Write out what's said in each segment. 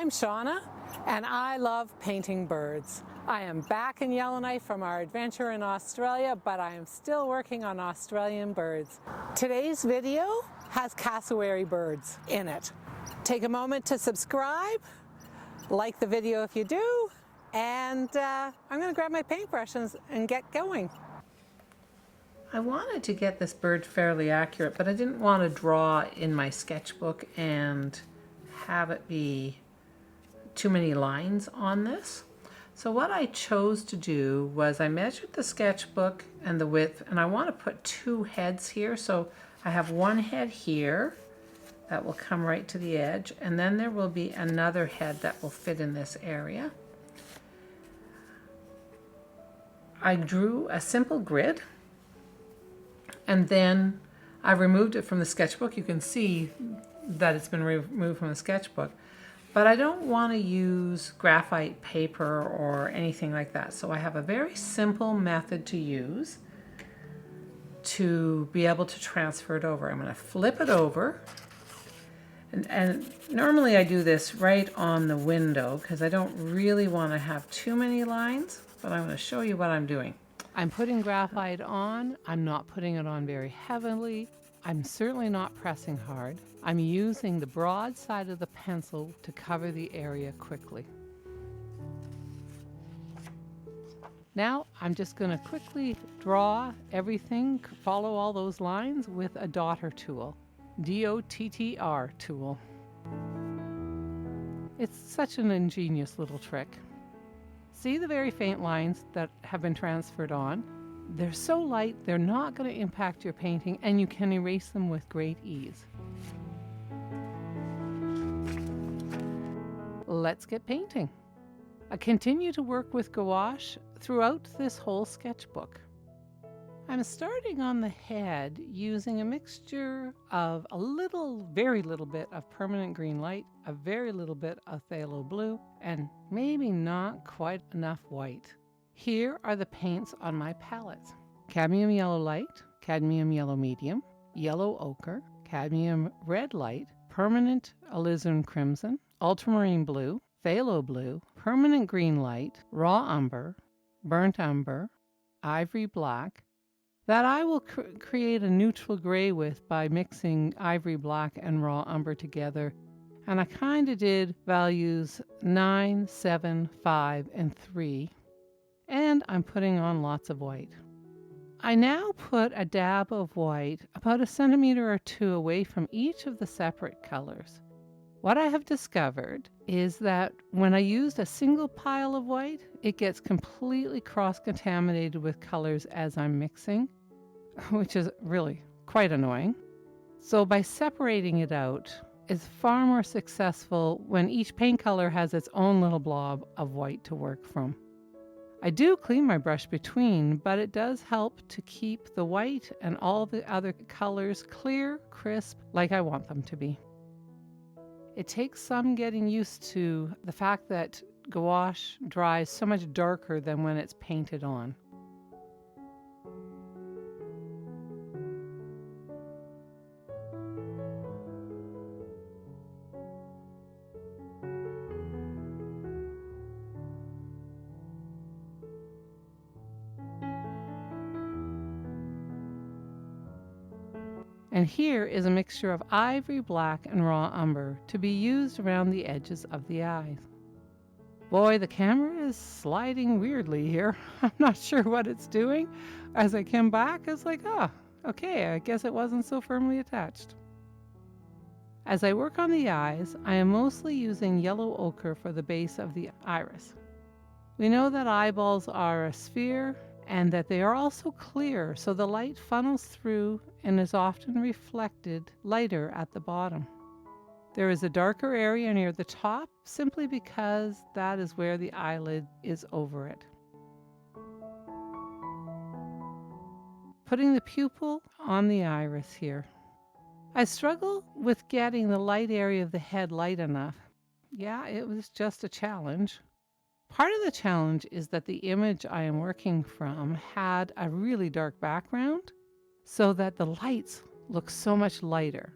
I'm Shauna, and I love painting birds. I am back in Yellowknife from our adventure in Australia, but I am still working on Australian birds. Today's video has cassowary birds in it. Take a moment to subscribe, like the video if you do, and I'm going to grab my paintbrushes and get going. I wanted to get this bird fairly accurate, but I didn't want to draw in my sketchbook and have it be too many lines on this. So what I chose to do was I measured the sketchbook and the width, and I want to put two heads here. So I have one head here that will come right to the edge, and then there will be another head that will fit in this area. I drew a simple grid, and then I removed it from the sketchbook. You can see that it's been removed from the sketchbook. But I don't want to use graphite paper or anything like that. So I have a very simple method to use to be able to transfer it over. I'm going to flip it over. And normally I do this right on the window because I don't really want to have too many lines, but I'm going to show you what I'm doing. I'm putting graphite on. I'm not putting it on very heavily. I'm certainly not pressing hard. I'm using the broad side of the pencil to cover the area quickly. Now I'm just going to quickly draw everything, follow all those lines with a dotter tool, D-O-T-T-R tool. It's such an ingenious little trick. See the very faint lines that have been transferred on? They're so light, they're not going to impact your painting, and you can erase them with great ease. Let's get painting. I continue to work with gouache throughout this whole sketchbook. I'm starting on the head using a mixture of very little bit of permanent green light, a very little bit of phthalo blue, and maybe not quite enough white. Here are the paints on my palettes: cadmium yellow light, cadmium yellow medium, yellow ochre, cadmium red light, permanent alizarin crimson, ultramarine blue, phthalo blue, permanent green light, raw umber, burnt umber, ivory black, that I will create a neutral gray with by mixing ivory black and raw umber together. And I kind of did values 9, 7, 5, and 3. And I'm putting on lots of white. I now put a dab of white about 1 centimeter or 2 away from each of the separate colors. What I have discovered is that when I used a single pile of white, it gets completely cross-contaminated with colors as I'm mixing, which is really quite annoying. So by separating it out, it's far more successful when each paint color has its own little blob of white to work from. I do clean my brush between, but it does help to keep the white and all the other colors clear, crisp, like I want them to be. It takes some getting used to the fact that gouache dries so much darker than when it's painted on. And here is a mixture of ivory black and raw umber to be used around the edges of the eyes. Boy, the camera is sliding weirdly here. I'm not sure what it's doing. As I came back, it's like, okay, I guess it wasn't so firmly attached. As I work on the eyes, I am mostly using yellow ochre for the base of the iris. We know that eyeballs are a sphere and that they are also clear, so the light funnels through and is often reflected lighter at the bottom. There is a darker area near the top simply because that is where the eyelid is over it. Putting the pupil on the iris here. I struggle with getting the light area of the head light enough. Yeah, it was just a challenge. Part of the challenge is that the image I am working from had a really dark background, so that the lights look so much lighter.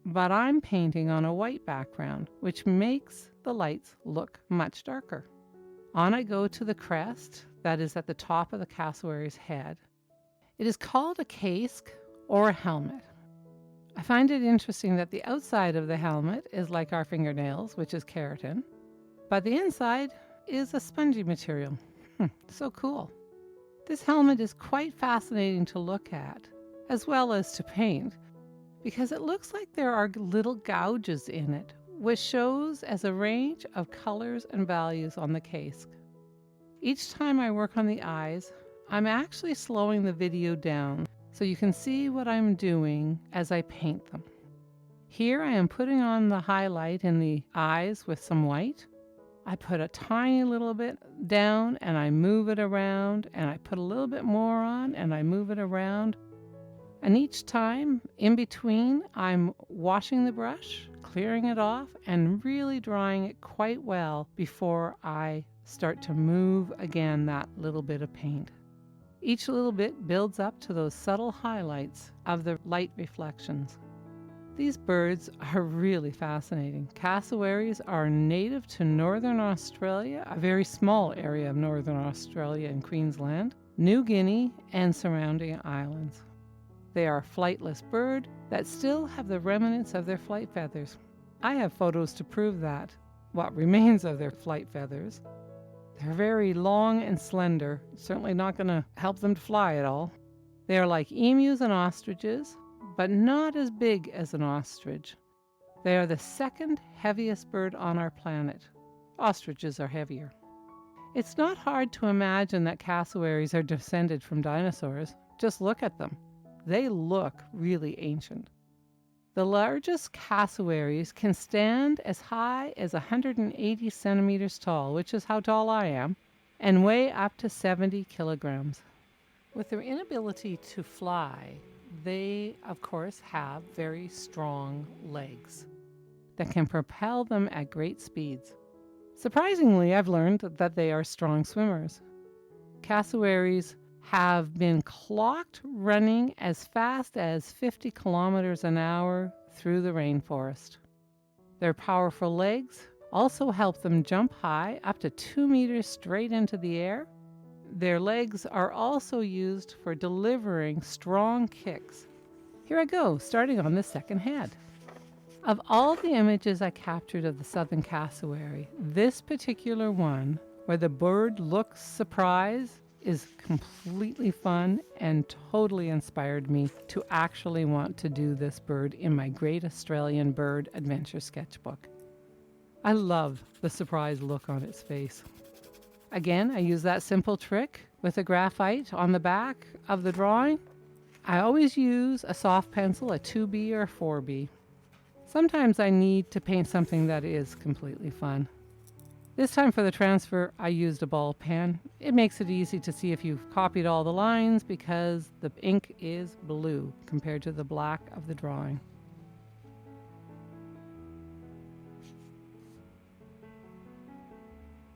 but I'm painting on a white background, which makes the lights look much darker. On I go to the crest that is at the top of the cassowary's head. It is called a casque or a helmet. I find it interesting that the outside of the helmet is like our fingernails, which is keratin, but the inside is a spongy material. So cool. This helmet is quite fascinating to look at, as well as to paint, because it looks like there are little gouges in it, which shows as a range of colors and values on the casque. Each time I work on the eyes, I'm actually slowing the video down so you can see what I'm doing as I paint them. Here I am putting on the highlight in the eyes with some white. I put a tiny little bit down and I move it around, and I put a little bit more on and I move it around. And each time in between, I'm washing the brush, clearing it off, and really drying it quite well before I start to move again that little bit of paint. Each little bit builds up to those subtle highlights of the light reflections. These birds are really fascinating. Cassowaries are native to Northern Australia, a very small area of Northern Australia and Queensland, New Guinea, and surrounding islands. They are a flightless bird that still have the remnants of their flight feathers. I have photos to prove that, what remains of their flight feathers. They're very long and slender, certainly not going to help them to fly at all. They are like emus and ostriches, but not as big as an ostrich. They are the second heaviest bird on our planet. Ostriches are heavier. It's not hard to imagine that cassowaries are descended from dinosaurs. Just look at them. They look really ancient. The largest cassowaries can stand as high as 180 centimeters tall, which is how tall I am, and weigh up to 70 kilograms. With their inability to fly, they, of course, have very strong legs that can propel them at great speeds. Surprisingly, I've learned that they are strong swimmers. Cassowaries have been clocked running as fast as 50 kilometers an hour through the rainforest. Their powerful legs also help them jump high, up to 2 meters straight into the air. Their legs are also used for delivering strong kicks. Here I go, starting on the second head. Of all the images I captured of the southern cassowary, this particular one, where the bird looks surprised, is completely fun and totally inspired me to actually want to do this bird in my Great Australian Bird Adventure sketchbook. I love the surprised look on its face. Again, I use that simple trick with a graphite on the back of the drawing. I always use a soft pencil, a 2B or a 4B. Sometimes I need to paint something that is completely fun. This time for the transfer, I used a ball pen. It makes it easy to see if you've copied all the lines because the ink is blue compared to the black of the drawing.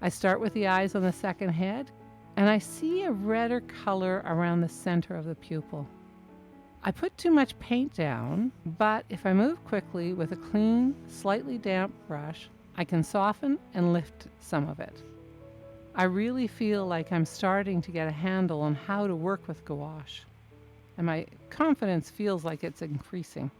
I start with the eyes on the second head, and I see a redder color around the center of the pupil. I put too much paint down, but if I move quickly with a clean, slightly damp brush, I can soften and lift some of it. I really feel like I'm starting to get a handle on how to work with gouache, and my confidence feels like it's increasing.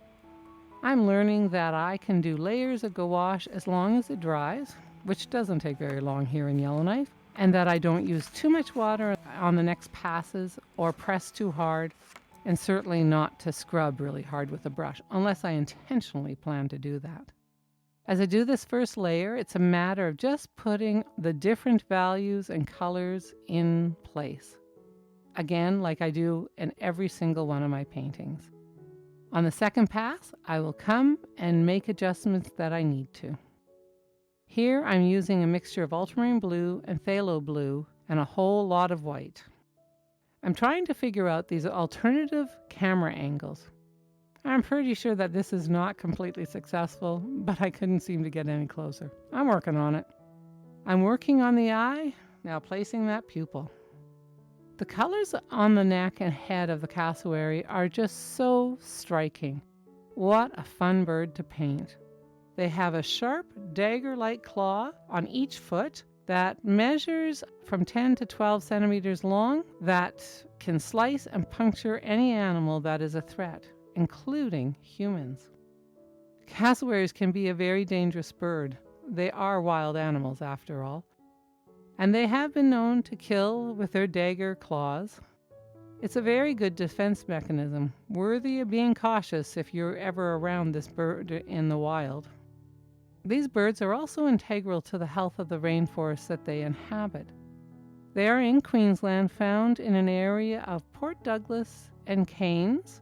I'm learning that I can do layers of gouache as long as it dries, which doesn't take very long here in Yellowknife, and that I don't use too much water on the next passes or press too hard, and certainly not to scrub really hard with a brush, unless I intentionally plan to do that. As I do this first layer, it's a matter of just putting the different values and colors in place. Again, like I do in every single one of my paintings. On the second pass, I will come and make adjustments that I need to. Here I'm using a mixture of ultramarine blue and phthalo blue and a whole lot of white. I'm trying to figure out these alternative camera angles. I'm pretty sure that this is not completely successful, but I couldn't seem to get any closer. I'm working on it. I'm working on the eye, now placing that pupil. The colors on the neck and head of the cassowary are just so striking. What a fun bird to paint. They have a sharp, dagger-like claw on each foot that measures from 10 to 12 centimeters long that can slice and puncture any animal that is a threat, including humans. Cassowaries can be a very dangerous bird. They are wild animals, after all. And they have been known to kill with their dagger claws. It's a very good defense mechanism, worthy of being cautious if you're ever around this bird in the wild. These birds are also integral to the health of the rainforests that they inhabit. They are in Queensland, found in an area of Port Douglas and Cairns,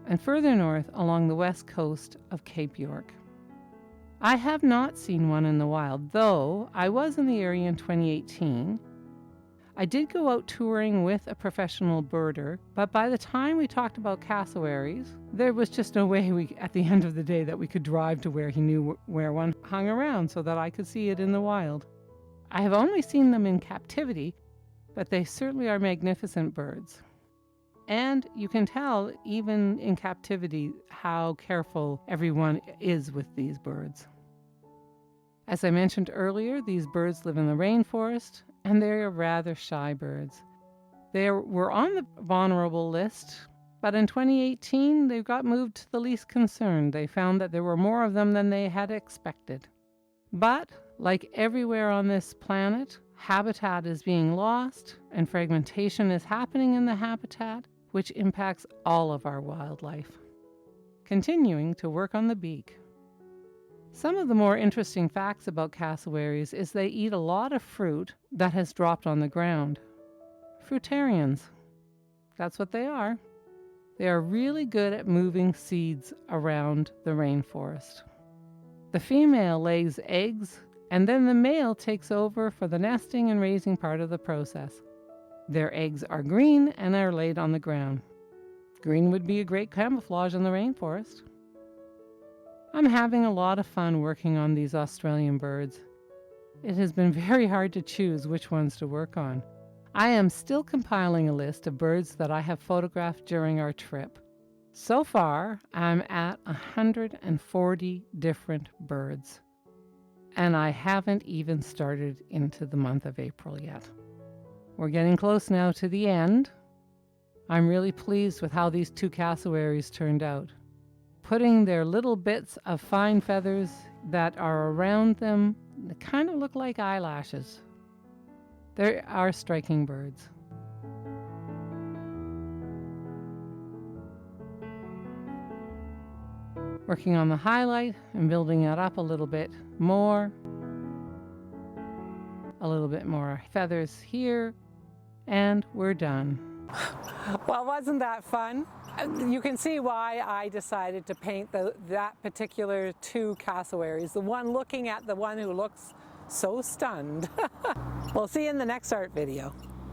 and further north along the west coast of Cape York. I have not seen one in the wild, though I was in the area in 2018. I did go out touring with a professional birder, but by the time we talked about cassowaries, there was just no way at the end of the day that we could drive to where he knew where one hung around so that I could see it in the wild. I have only seen them in captivity, but they certainly are magnificent birds. And you can tell, even in captivity, how careful everyone is with these birds. As I mentioned earlier, these birds live in the rainforest, and they are rather shy birds. They were on the vulnerable list, but in 2018, they got moved to the least concerned. They found that there were more of them than they had expected. But, like everywhere on this planet, habitat is being lost, and fragmentation is happening in the habitat, which impacts all of our wildlife. Continuing to work on the beak. Some of the more interesting facts about cassowaries is they eat a lot of fruit that has dropped on the ground. Fruitarians. That's what they are. They are really good at moving seeds around the rainforest. The female lays eggs, and then the male takes over for the nesting and raising part of the process. Their eggs are green and are laid on the ground. Green would be a great camouflage in the rainforest. I'm having a lot of fun working on these Australian birds. It has been very hard to choose which ones to work on. I am still compiling a list of birds that I have photographed during our trip. So far, I'm at 140 different birds. And I haven't even started into the month of April yet. We're getting close now to the end. I'm really pleased with how these two cassowaries turned out. Putting their little bits of fine feathers that are around them, they kind of look like eyelashes. They are striking birds. Working on the highlight and building it up a little bit more. A little bit more feathers here, and we're done. Well, wasn't that fun? You can see why I decided to paint that particular two cassowaries, the one looking at the one who looks so stunned. We'll see you in the next art video.